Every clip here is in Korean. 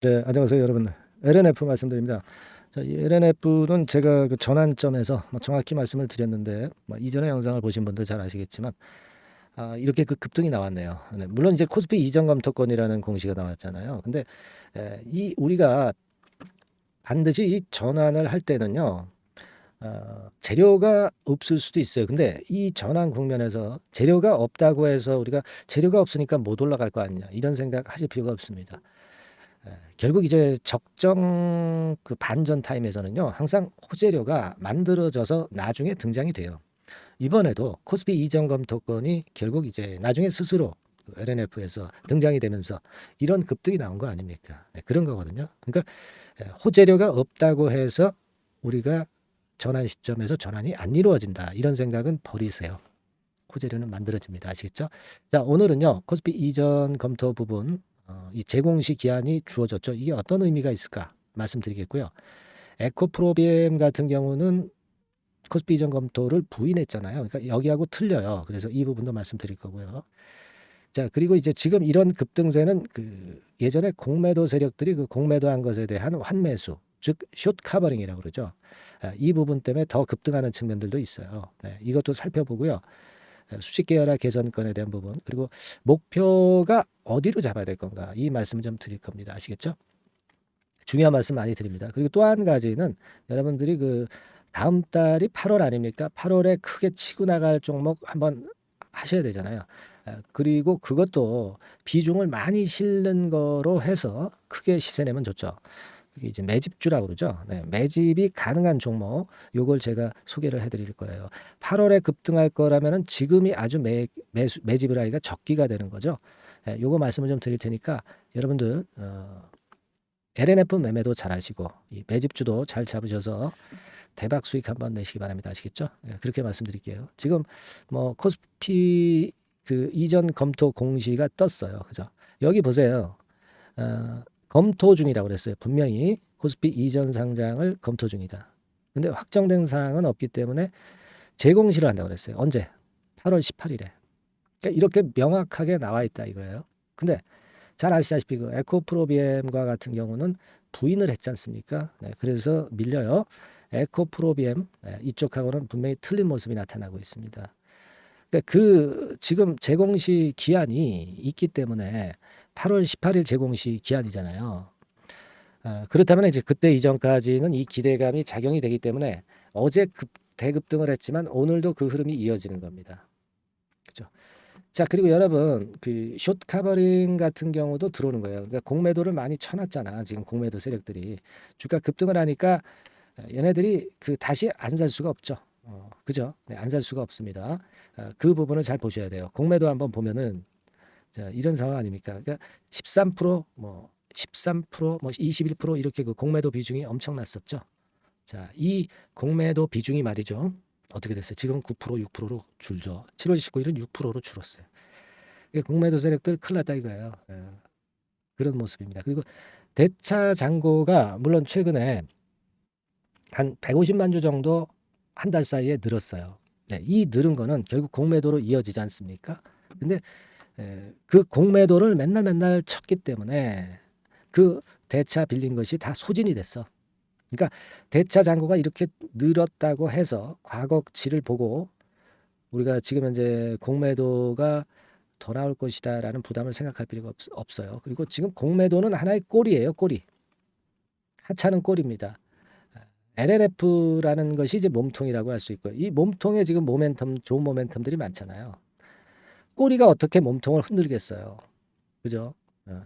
네, 안녕하세요, 여러분. LNF 말씀드립니다. 자, 이 LNF는 제가 그 전환점에서 정확히 말씀을 드렸는데, 이전의 영상을 보신 분들 잘 아시겠지만, 이렇게 그 급등이 나왔네요. 네, 물론 이제 코스피 이전 검토권이라는 공시가 나왔잖아요. 근데 이 우리가 반드시 이 전환을 할 때는요, 재료가 없을 수도 있어요. 근데 이 전환 국면에서 재료가 없다고 해서 우리가 재료가 없으니까 못 올라갈 거 아니냐, 이런 생각 하실 필요가 없습니다. 결국 이제 적정 그 반전 타임에서는요, 항상 호재료가 만들어져서 나중에 등장이 돼요. 이번에도 코스피 이전 검토권이 결국 이제 나중에 스스로 LNF에서 등장이 되면서 이런 급등이 나온 거 아닙니까? 네, 그런 거거든요. 그러니까 호재료가 없다고 해서 우리가 전환 시점에서 전환이 안 이루어진다, 이런 생각은 버리세요. 호재료는 만들어집니다. 아시겠죠? 자, 오늘은요, 코스피 이전 검토 부분, 이 제공시 기한이 주어졌죠. 이게 어떤 의미가 있을까 말씀드리겠고요. 에코프로비엠 같은 경우는 코스피 이전 검토를 부인했잖아요. 그러니까 여기하고 틀려요. 그래서 이 부분도 말씀드릴 거고요. 자, 그리고 이제 지금 이런 급등세는 그 예전에 공매도 세력들이 그 공매도한 것에 대한 환매수, 즉 숏 카버링이라고 그러죠. 이 부분 때문에 더 급등하는 측면들도 있어요. 네, 이것도 살펴보고요. 수직 계열화 개선권에 대한 부분, 그리고 목표가 어디로 잡아야 될 건가, 이 말씀을 좀 드릴 겁니다. 아시겠죠? 중요한 말씀 많이 드립니다. 그리고 또 한 가지는 여러분들이 그 다음 달이 8월 아닙니까? 8월에 크게 치고 나갈 종목 한번 하셔야 되잖아요. 그리고 그것도 비중을 많이 실는 거로 해서 크게 시세 내면 좋죠. 그게 이제 매집주라고 그러죠. 네, 매집이 가능한 종목, 요걸 제가 소개를 해드릴 거예요. 8월에 급등할 거라면은 지금이 아주 매집을 하기가 적기가 되는 거죠. 요거 말씀을 좀 드릴 테니까 여러분들 LNF 매매도 잘 하시고 이 매집주도 잘 잡으셔서 대박 수익 한번 내시기 바랍니다. 아시겠죠? 그렇게 말씀드릴게요. 지금 뭐 코스피 그 이전 검토 공시가 떴어요. 그죠? 여기 보세요. 검토 중이라고 그랬어요. 분명히 코스피 이전 상장을 검토 중이다. 근데 확정된 사항은 없기 때문에 재공시를 한다고 그랬어요. 언제? 8월 18일에. 그러니까 이렇게 명확하게 나와 있다 이거예요. 근데 잘 아시다시피 그 에코프로비엠과 같은 경우는 부인을 했지 않습니까? 네, 그래서 밀려요. 에코프로비엠 이쪽하고는 분명히 틀린 모습이 나타나고 있습니다. 그러니까 그 지금 재공시 기한이 있기 때문에 8월 18일 재공시 기한이잖아요. 그렇다면 이제 그때 이전까지는 이 기대감이 작용이 되기 때문에 어제 대급등을 했지만 오늘도 그 흐름이 이어지는 겁니다. 그죠? 자, 그리고 여러분 그 숏 카버링 같은 경우도 들어오는 거예요. 그러니까 공매도를 많이 쳐놨잖아. 지금 공매도 세력들이 주가 급등을 하니까 얘네들이 그 다시 안 살 수가 없죠. 그죠? 네, 안 살 수가 없습니다. 그 부분을 잘 보셔야 돼요. 공매도 한번 보면은 자, 이런 상황 아닙니까? 그러니까 13%뭐 13%뭐 21% 이렇게 그 공매도 비중이 엄청났었죠. 자, 이 공매도 비중이 말이죠. 어떻게 됐어요? 지금 9% 6%로 줄죠. 7월 19일은 6%로 줄었어요. 이게 공매도 세력들 큰일 났다 이거예요. 그런 모습입니다. 그리고 대차 잔고가 물론 최근에 한 150만 주 정도 한 달 사이에 늘었어요. 네, 이 늘은 거는 결국 공매도로 이어지지 않습니까? 근데 그 공매도를 맨날 맨날 쳤기 때문에 그 대차 빌린 것이 다 소진이 됐어. 그러니까 대차 잔고가 이렇게 늘었다고 해서 과거치를 보고 우리가 지금 현재 공매도가 더 나올 것이다라는 부담을 생각할 필요가 없어요. 그리고 지금 공매도는 하나의 꼬리예요, 꼬리. 하찮은 꼬리입니다. LNF라는 것이 이제 몸통이라고 할 수 있고요. 이 몸통에 지금 모멘텀, 좋은 모멘텀들이 많잖아요. 꼬리가 어떻게 몸통을 흔들겠어요. 그죠?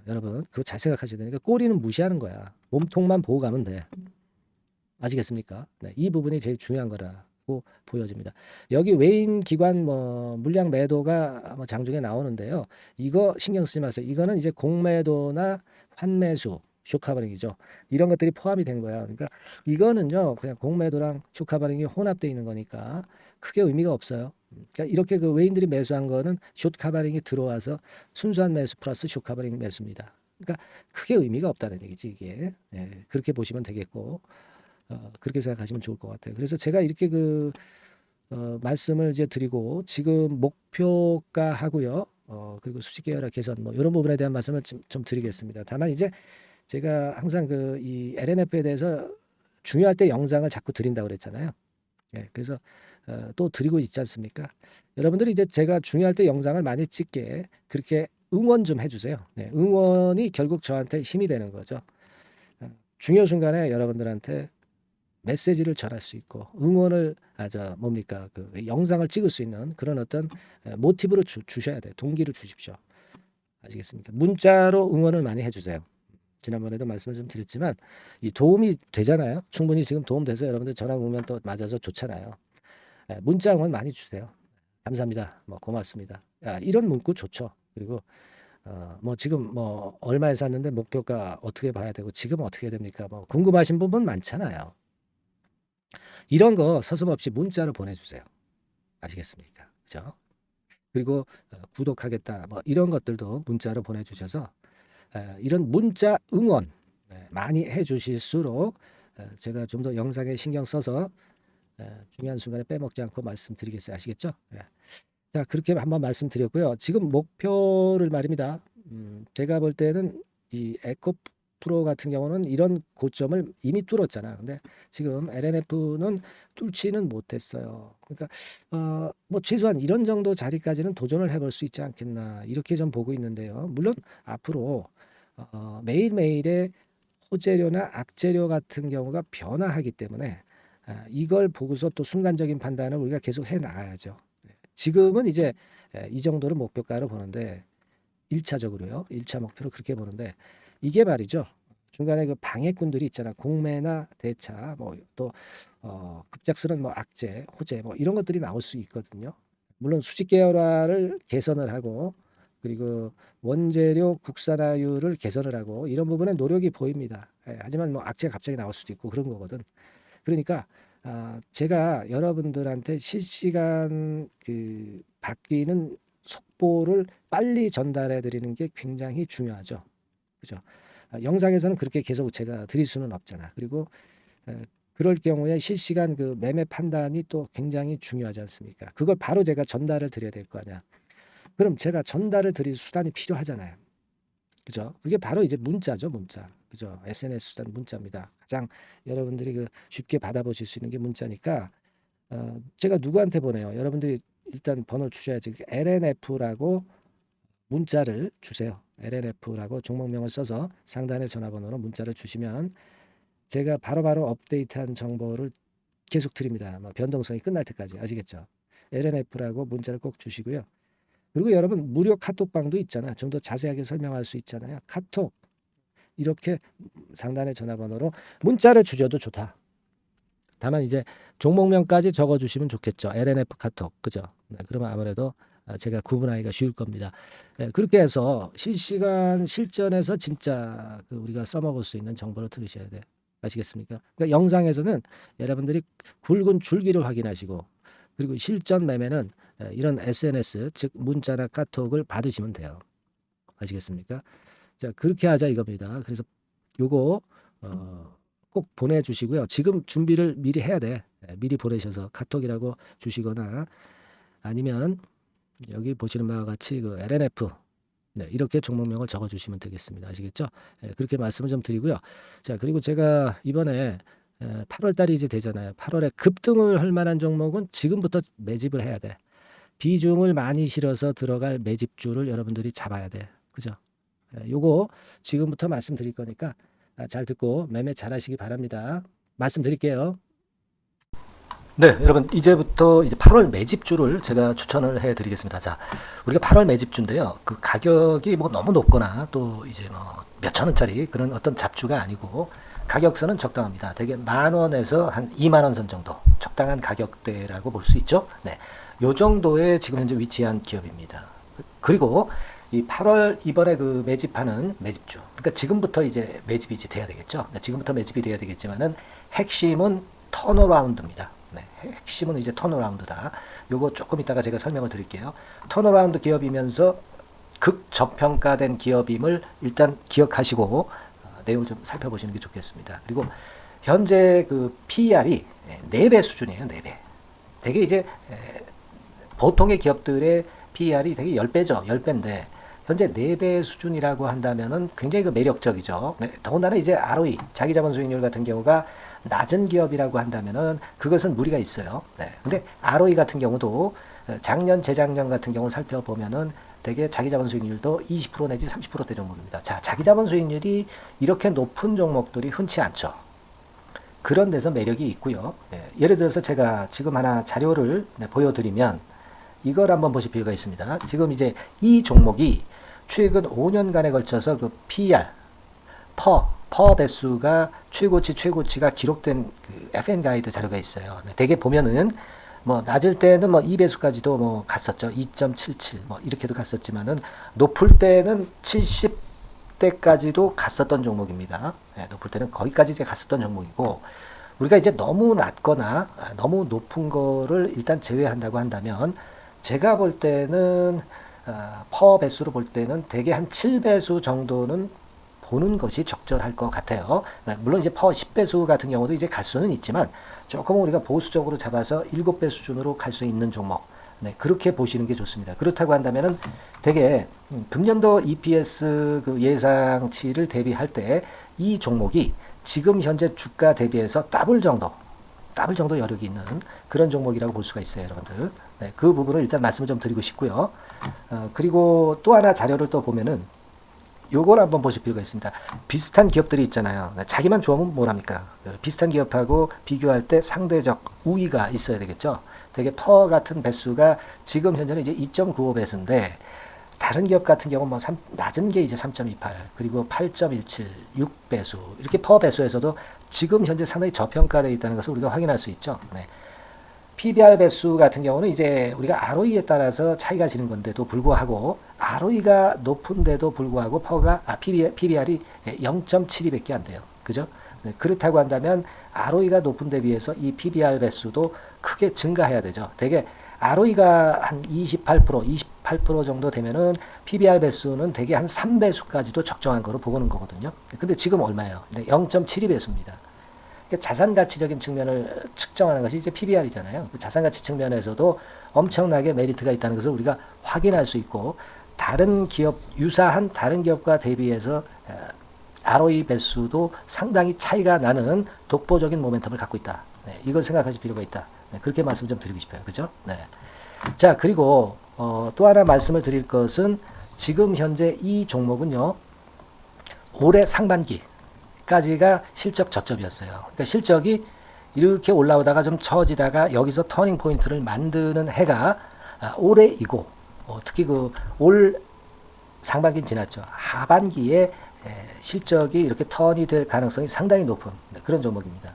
여러분, 그거 잘 생각하셔야 되니까 꼬리는 무시하는 거야. 몸통만 보고 가면 돼. 아시겠습니까? 네, 이 부분이 제일 중요한 거라고 보여집니다. 여기 외인 기관 뭐 물량 매도가 뭐 장중에 나오는데요. 이거 신경 쓰지 마세요. 이거는 이제 공매도나 환매수, 쇼카버링이죠. 이런 것들이 포함이 된 거야. 그러니까 이거는요, 그냥 공매도랑 쇼카버링이 혼합되어 있는 거니까 크게 의미가 없어요. 그러니까 이렇게 그 외인들이 매수한 거는 숏카버링이 들어와서 순수한 매수 플러스 숏카버링 매수입니다. 그러니까 크게 의미가 없다는 얘기지 이게. 네, 그렇게 보시면 되겠고. 그렇게 생각하시면 좋을 것 같아요. 그래서 제가 이렇게 그 말씀을 이제 드리고 지금 목표가 하고요. 그리고 수직 계열화 개선 뭐 이런 부분에 대한 말씀을 좀 드리겠습니다. 다만 이제 제가 항상 이 LNF에 대해서 중요할 때 영상을 자꾸 드린다고 그랬잖아요. 예, 그래서 또 드리고 있지 않습니까? 여러분들이 이제 제가 중요할 때 영상을 많이 찍게 그렇게 응원 좀 해주세요. 네, 응원이 결국 저한테 힘이 되는 거죠. 중요 순간에 여러분들한테 메시지를 전할 수 있고 응원을 뭡니까 영상을 찍을 수 있는 그런 어떤 모티브를 주셔야 돼요. 동기를 주십시오. 아시겠습니까? 문자로 응원을 많이 해주세요. 지난번에도 말씀을 좀 드렸지만 이 도움이 되잖아요. 충분히 지금 도움돼서 여러분들 전화 오면 또 맞아서 좋잖아요. 문자 응원 많이 주세요. 감사합니다. 뭐 고맙습니다. 이런 문구 좋죠. 그리고 뭐 지금 뭐 얼마에 샀는데 목표가 어떻게 봐야 되고 지금 어떻게 해야 됩니까? 뭐 궁금하신 부분 많잖아요. 이런 거 서슴없이 문자로 보내주세요. 아시겠습니까? 그죠? 그리고 구독하겠다 뭐 이런 것들도 문자로 보내주셔서 이런 문자 응원 많이 해주실수록 제가 좀 더 영상에 신경 써서 중요한 순간에 빼먹지 않고 말씀드리겠어요. 아시겠죠? 자, 그렇게 한번 말씀드렸고요. 지금 목표를 말입니다. 제가 볼 때는 이 에코 프로 같은 경우는 이런 고점을 이미 뚫었잖아. 근데 지금 LNF는 뚫지는 못했어요. 그러니까 뭐 최소한 이런 정도 자리까지는 도전을 해볼 수 있지 않겠나 이렇게 좀 보고 있는데요. 물론 앞으로 매일매일의 호재료나 악재료 같은 경우가 변화하기 때문에 이걸 보고서 또 순간적인 판단을 우리가 계속 해 나가야죠. 지금은 이제 이 정도를 목표가로 보는데 1차적으로요. 1차 목표로 그렇게 보는데 이게 말이죠. 중간에 그 방해꾼들이 있잖아. 공매나 대차 뭐 또 급작스런 뭐 악재, 호재 뭐 이런 것들이 나올 수 있거든요. 물론 수직 계열화를 개선을 하고 그리고 원재료 국산화율을 개선을 하고 이런 부분에 노력이 보입니다. 하지만 뭐 악재가 갑자기 나올 수도 있고 그런 거거든. 그러니까 제가 여러분들한테 실시간 바뀌는 속보를 빨리 전달해 드리는 게 굉장히 중요하죠. 그죠? 영상에서는 그렇게 계속 제가 드릴 수는 없잖아. 그리고 그럴 경우에 실시간 매매 판단이 또 굉장히 중요하지 않습니까? 그걸 바로 제가 전달을 드려야 될 거 아니야. 그럼 제가 전달을 드릴 수단이 필요하잖아요. 그죠? 그게 바로 이제 문자죠, 문자. 그죠? SNS 수단 문자입니다. 가장 여러분들이 쉽게 받아보실 수 있는 게 문자니까 제가 누구한테 보내요? 여러분들이 일단 번호를 주셔야지. LNF라고 문자를 주세요. LNF라고 종목명을 써서 상단의 전화번호로 문자를 주시면 제가 바로바로 업데이트한 정보를 계속 드립니다. 뭐 변동성이 끝날 때까지. 아시겠죠? LNF라고 문자를 꼭 주시고요. 그리고 여러분 무료 카톡방도 있잖아요. 좀 더 자세하게 설명할 수 있잖아요. 카톡 이렇게 상단의 전화번호로 문자를 주셔도 좋다. 다만 이제 종목명까지 적어주시면 좋겠죠. LNF 카톡 그죠? 네, 그러면 아무래도 제가 구분하기가 쉬울 겁니다. 네, 그렇게 해서 실시간 실전에서 진짜 우리가 써먹을 수 있는 정보를 들으셔야 돼. 아시겠습니까? 그러니까 영상에서는 여러분들이 굵은 줄기를 확인하시고 그리고 실전 매매는 이런 SNS 즉 문자나 카톡을 받으시면 돼요. 아시겠습니까? 자, 그렇게 하자 이겁니다. 그래서 요거 꼭 보내주시고요. 지금 준비를 미리 해야 돼. 미리 보내셔서 카톡이라고 주시거나 아니면 여기 보시는 바와 같이 LNF 이렇게 종목명을 적어주시면 되겠습니다. 아시겠죠? 그렇게 말씀을 좀 드리고요. 자, 그리고 제가 이번에 8월 달이 이제 되잖아요. 8월에 급등을 할 만한 종목은 지금부터 매집을 해야 돼. 비중을 많이 실어서 들어갈 매집주를 여러분들이 잡아야 돼. 그죠? 요거 지금부터 말씀드릴 거니까 잘 듣고 매매 잘 하시기 바랍니다. 말씀드릴게요. 네, 여러분 이제부터 이제 8월 매집주를 제가 추천을 해드리겠습니다. 자, 우리가 8월 매집주인데요. 그 가격이 뭐 너무 높거나 또 이제 뭐 몇천 원짜리 그런 어떤 잡주가 아니고 가격선은 적당합니다. 대개 10,000원에서 한 20,000원 선 정도 적당한 가격대라고 볼 수 있죠. 네, 요 정도에 지금 현재 위치한 기업입니다. 그리고 이 8월 이번에 매집하는 매집주. 그러니까 지금부터 이제 매집이 이제 돼야 되겠죠. 네, 지금부터 매집이 돼야 되겠지만은 핵심은 턴어라운드입니다. 네, 핵심은 이제 턴어라운드다. 요거 조금 이따가 제가 설명을 드릴게요. 턴어라운드 기업이면서 극저평가된 기업임을 일단 기억하시고 내용을 좀 살펴보시는 게 좋겠습니다. 그리고 현재 PER이 4배 수준이에요. 4배. 되게 이제 보통의 기업들의 PER이 되게 10배죠. 10배인데 현재 4배 수준이라고 한다면은 굉장히 그 매력적이죠. 네, 더군다나 이제 ROE, 자기자본 수익률 같은 경우가 낮은 기업이라고 한다면은 그것은 무리가 있어요. 네. 근데 ROE 같은 경우도 작년, 재작년 같은 경우 살펴보면은 대개 자기자본 수익률도 20% 내지 30%대 종목입니다. 자, 자기자본 수익률이 이렇게 높은 종목들이 흔치 않죠. 그런 데서 매력이 있고요. 네. 예를 들어서 제가 지금 하나 자료를 보여드리면 이걸 한번 보실 필요가 있습니다. 지금 이제 이 종목이 최근 5년간에 걸쳐서 그 PER, 퍼 배수가 최고치가 기록된 그 FN 가이드 자료가 있어요. 대개 보면은 뭐 낮을 때는 뭐 2배수까지도 뭐 갔었죠. 2.77 뭐 이렇게도 갔었지만은 높을 때는 70대까지도 갔었던 종목입니다. 네, 높을 때는 거기까지 이제 갔었던 종목이고 우리가 이제 너무 낮거나 너무 높은 거를 일단 제외한다고 한다면 제가 볼 때는 퍼 배수로 볼 때는 대개 한 7배수 정도는 보는 것이 적절할 것 같아요. 물론 이제 퍼 10배수 같은 경우도 이제 갈 수는 있지만 조금 우리가 보수적으로 잡아서 7배 수준으로 갈 수 있는 종목. 네, 그렇게 보시는 게 좋습니다. 그렇다고 한다면은 되게 금년도 EPS 그 예상치를 대비할 때 이 종목이 지금 현재 주가 대비해서 더블 정도 여력이 있는 그런 종목이라고 볼 수가 있어요, 여러분들. 네, 그 부분을 일단 말씀을 좀 드리고 싶고요. 그리고 또 하나 자료를 또 보면은 요걸 한번 보실 필요가 있습니다. 비슷한 기업들이 있잖아요. 자기만 좋으면 뭐랍니까? 비슷한 기업하고 비교할 때 상대적 우위가 있어야 되겠죠. 되게 퍼 같은 배수가 지금 현재는 이제 2.95배수인데 다른 기업 같은 경우는 뭐 낮은 게 이제 3.28 그리고 8.17 6배수 이렇게 퍼 배수에서도 지금 현재 상당히 저평가되어 있다는 것을 우리가 확인할 수 있죠. 네. PBR 배수 같은 경우는 이제 우리가 ROE에 따라서 차이가 지는 건데도 불구하고 ROE가 높은데도 불구하고 PBR이 0.72밖에 안 돼요. 그죠? 네, 그렇다고 한다면 ROE가 높은 데 비해서 이 PBR 배수도 크게 증가해야 되죠. 되게 ROE가 한 28% 정도 되면은 PBR 배수는 대개 한 3배수까지도 적정한 거로 보고는 거거든요. 근데 지금 얼마예요? 0.72배수입니다. 자산 가치적인 측면을 측정하는 것이 이제 PBR이잖아요. 그 자산 가치 측면에서도 엄청나게 메리트가 있다는 것을 우리가 확인할 수 있고 다른 기업 유사한 다른 기업과 대비해서 ROE 배수도 상당히 차이가 나는 독보적인 모멘텀을 갖고 있다. 네, 이걸 생각하실 필요가 있다. 네, 그렇게 말씀 좀 드리고 싶어요. 그죠? 네. 자, 그리고 또 하나 말씀을 드릴 것은 지금 현재 이 종목은요. 올해 상반기까지가 실적 저점이었어요. 그러니까 실적이 이렇게 올라오다가 좀 처지다가 여기서 터닝 포인트를 만드는 해가 올해이고 특히 그 올 상반기는 지났죠. 하반기에 실적이 이렇게 턴이 될 가능성이 상당히 높은 그런 종목입니다.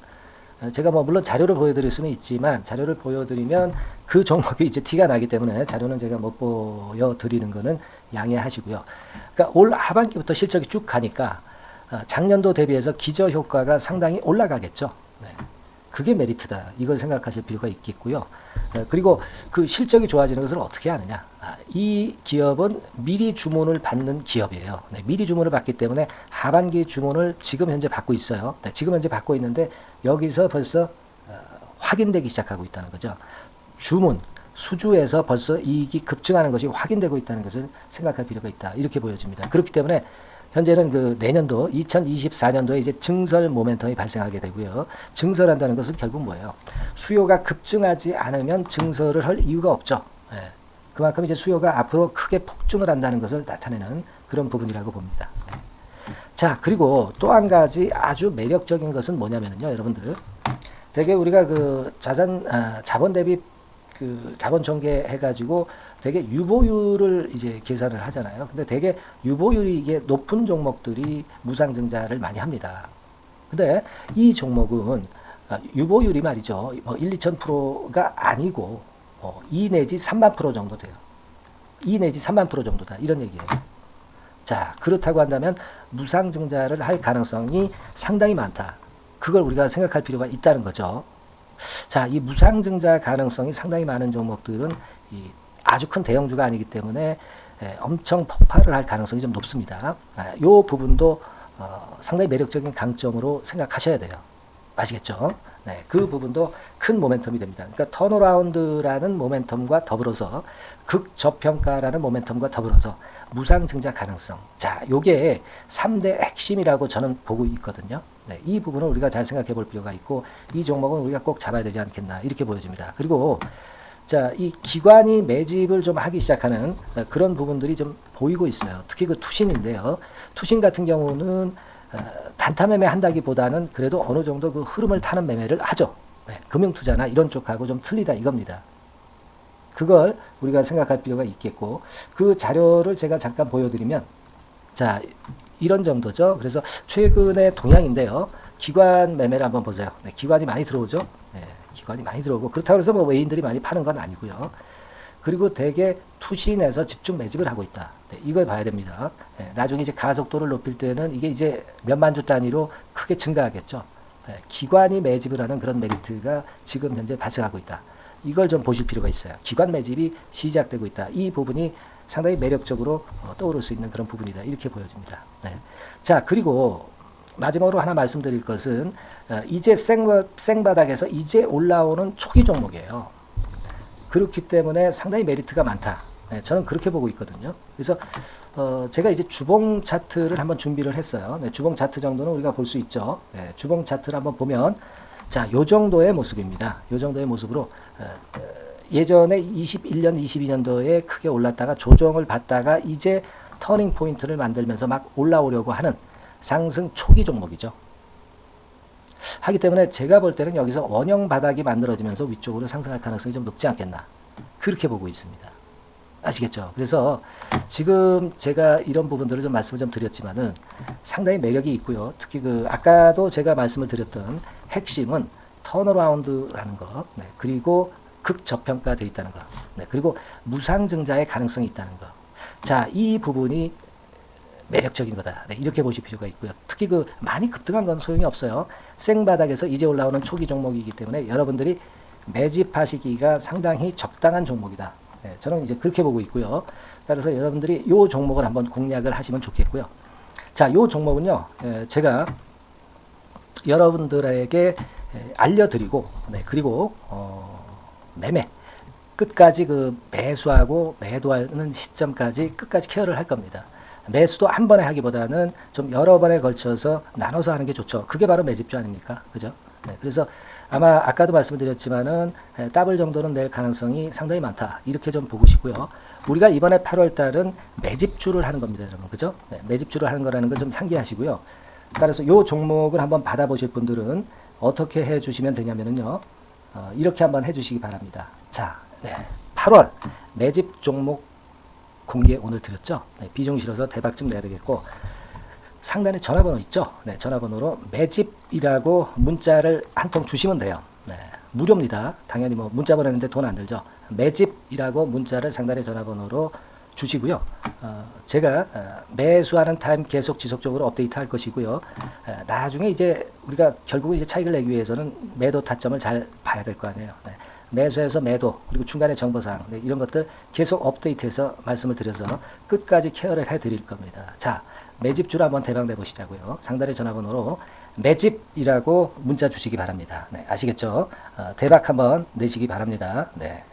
제가 뭐 물론 자료를 보여드릴 수는 있지만 자료를 보여드리면 그 종목이 이제 티가 나기 때문에 자료는 제가 못 보여드리는 거는 양해하시고요. 그러니까 올 하반기부터 실적이 쭉 가니까 작년도 대비해서 기저 효과가 상당히 올라가겠죠. 네. 그게 메리트다. 이걸 생각하실 필요가 있겠고요. 그리고 그 실적이 좋아지는 것을 어떻게 하느냐. 이 기업은 미리 주문을 받는 기업이에요. 네, 미리 주문을 받기 때문에 하반기 주문을 지금 현재 받고 있어요. 네, 지금 현재 받고 있는데 여기서 벌써 확인되기 시작하고 있다는 거죠. 주문, 수주에서 벌써 이익이 급증하는 것이 확인되고 있다는 것을 생각할 필요가 있다. 이렇게 보여집니다. 그렇기 때문에 현재는 그 내년도 2024년도에 이제 증설 모멘텀이 발생하게 되고요. 증설한다는 것은 결국 뭐예요? 수요가 급증하지 않으면 증설을 할 이유가 없죠. 예. 그만큼 이제 수요가 앞으로 크게 폭증을 한다는 것을 나타내는 그런 부분이라고 봅니다. 예. 자, 그리고 또 한 가지 아주 매력적인 것은 뭐냐면요, 여러분들. 되게 우리가 그 자본 대비 그 자본 전개 해가지고 되게 유보율을 이제 계산을 하잖아요. 근데 되게 유보율이 이게 높은 종목들이 무상증자를 많이 합니다. 근데 이 종목은 유보율이 말이죠. 뭐 1, 2,000%가 아니고 2 내지 3만 프로 정도 돼요. 2 내지 3만 프로 정도다. 이런 얘기예요. 자, 그렇다고 한다면 무상증자를 할 가능성이 상당히 많다. 그걸 우리가 생각할 필요가 있다는 거죠. 자, 이 무상증자 가능성이 상당히 많은 종목들은 아주 큰 대형주가 아니기 때문에 엄청 폭발을 할 가능성이 좀 높습니다. 이 부분도 상당히 매력적인 강점으로 생각하셔야 돼요. 아시겠죠? 네, 그 부분도 큰 모멘텀이 됩니다. 그러니까 턴어라운드라는 모멘텀과 더불어서 극저평가라는 모멘텀과 더불어서 무상증자 가능성. 자, 요게 3대 핵심이라고 저는 보고 있거든요. 네, 이 부분을 우리가 잘 생각해 볼 필요가 있고, 이 종목은 우리가 꼭 잡아야 되지 않겠나, 이렇게 보여집니다. 그리고 자, 이 기관이 매집을 좀 하기 시작하는 그런 부분들이 좀 보이고 있어요. 특히 그 투신인데요. 투신 같은 경우는 단타 매매 한다기보다는 그래도 어느 정도 그 흐름을 타는 매매를 하죠. 네, 금융투자나 이런 쪽하고 좀 틀리다 이겁니다. 그걸 우리가 생각할 필요가 있겠고, 그 자료를 제가 잠깐 보여드리면, 자, 이런 정도죠. 그래서 최근의 동향인데요. 기관 매매를 한번 보세요. 네, 기관이 많이 들어오죠. 네, 기관이 많이 들어오고, 그렇다고 해서 뭐 외인들이 많이 파는 건 아니고요. 그리고 대개 투신에서 집중 매집을 하고 있다. 네, 이걸 봐야 됩니다. 네, 나중에 이제 가속도를 높일 때는 이게 이제 몇만 주 단위로 크게 증가하겠죠. 네, 기관이 매집을 하는 그런 메리트가 지금 현재 발생하고 있다. 이걸 좀 보실 필요가 있어요. 기관 매집이 시작되고 있다. 이 부분이 상당히 매력적으로 떠오를 수 있는 그런 부분이다. 이렇게 보여집니다. 네. 자, 그리고 마지막으로 하나 말씀드릴 것은 이제 생바닥에서 이제 올라오는 초기 종목이에요. 그렇기 때문에 상당히 메리트가 많다. 네, 저는 그렇게 보고 있거든요. 그래서 제가 이제 주봉 차트를 한번 준비를 했어요. 네, 주봉 차트 정도는 우리가 볼 수 있죠. 네, 주봉 차트를 한번 보면, 자, 요 정도의 모습입니다. 요 정도의 모습으로 예전에 21년, 22년도에 크게 올랐다가 조정을 받다가 이제 터닝 포인트를 만들면서 막 올라오려고 하는 상승 초기 종목이죠. 하기 때문에 제가 볼 때는 여기서 원형 바닥이 만들어지면서 위쪽으로 상승할 가능성이 좀 높지 않겠나, 그렇게 보고 있습니다. 아시겠죠? 그래서 지금 제가 이런 부분들을 좀 말씀을 좀 드렸지만은 상당히 매력이 있고요. 특히 그 아까도 제가 말씀을 드렸던 핵심은 턴어라운드라는 거, 네, 그리고 극저평가되어 있다는 거, 네, 그리고 무상증자의 가능성이 있다는 거. 자, 이 부분이 매력적인 거다. 네, 이렇게 보실 필요가 있고요. 특히 그 많이 급등한 건 소용이 없어요. 생바닥에서 이제 올라오는 초기 종목이기 때문에 여러분들이 매집하시기가 상당히 적당한 종목이다. 네, 저는 이제 그렇게 보고 있고요. 따라서 여러분들이 이 종목을 한번 공략을 하시면 좋겠고요. 자, 이 종목은요, 제가 여러분들에게 알려드리고, 네, 그리고 매매 끝까지 그 매수하고 매도하는 시점까지 끝까지 케어를 할 겁니다. 매수도 한 번에 하기보다는 좀 여러 번에 걸쳐서 나눠서 하는 게 좋죠. 그게 바로 매집주 아닙니까? 그죠? 네, 그래서 아마 아까도 말씀드렸지만은 더블 정도는 낼 가능성이 상당히 많다. 이렇게 좀 보고 싶고요. 우리가 이번에 8월 달은 매집주를 하는 겁니다, 여러분. 그죠? 네, 매집주를 하는 거라는 걸 좀 상기하시고요. 따라서 이 종목을 한번 받아보실 분들은 어떻게 해 주시면 되냐면요. 이렇게 한번 해 주시기 바랍니다. 자, 네, 8월 매집 종목 공개 오늘 드렸죠. 네, 비중 실어서 대박 좀 내야 되겠고, 상단에 전화번호 있죠. 네, 전화번호로 매집이라고 문자를 한 통 주시면 돼요. 네, 무료입니다. 당연히 뭐 문자 보내는데 돈 안 들죠. 매집이라고 문자를 상단에 전화번호로 주시고요. 제가 매수하는 타임 계속 지속적으로 업데이트 할 것이고요. 나중에 이제 우리가 결국 이제 차익을 내기 위해서는 매도 타점을 잘 봐야 될 거 아니에요. 네. 매수해서 매도, 그리고 중간에 정보사항, 네, 이런 것들 계속 업데이트해서 말씀을 드려서 끝까지 케어를 해드릴 겁니다. 자, 매집주를 한번 대박 내보시자고요. 상단의 전화번호로 매집이라고 문자 주시기 바랍니다. 네, 아시겠죠? 대박 한번 내시기 바랍니다. 네.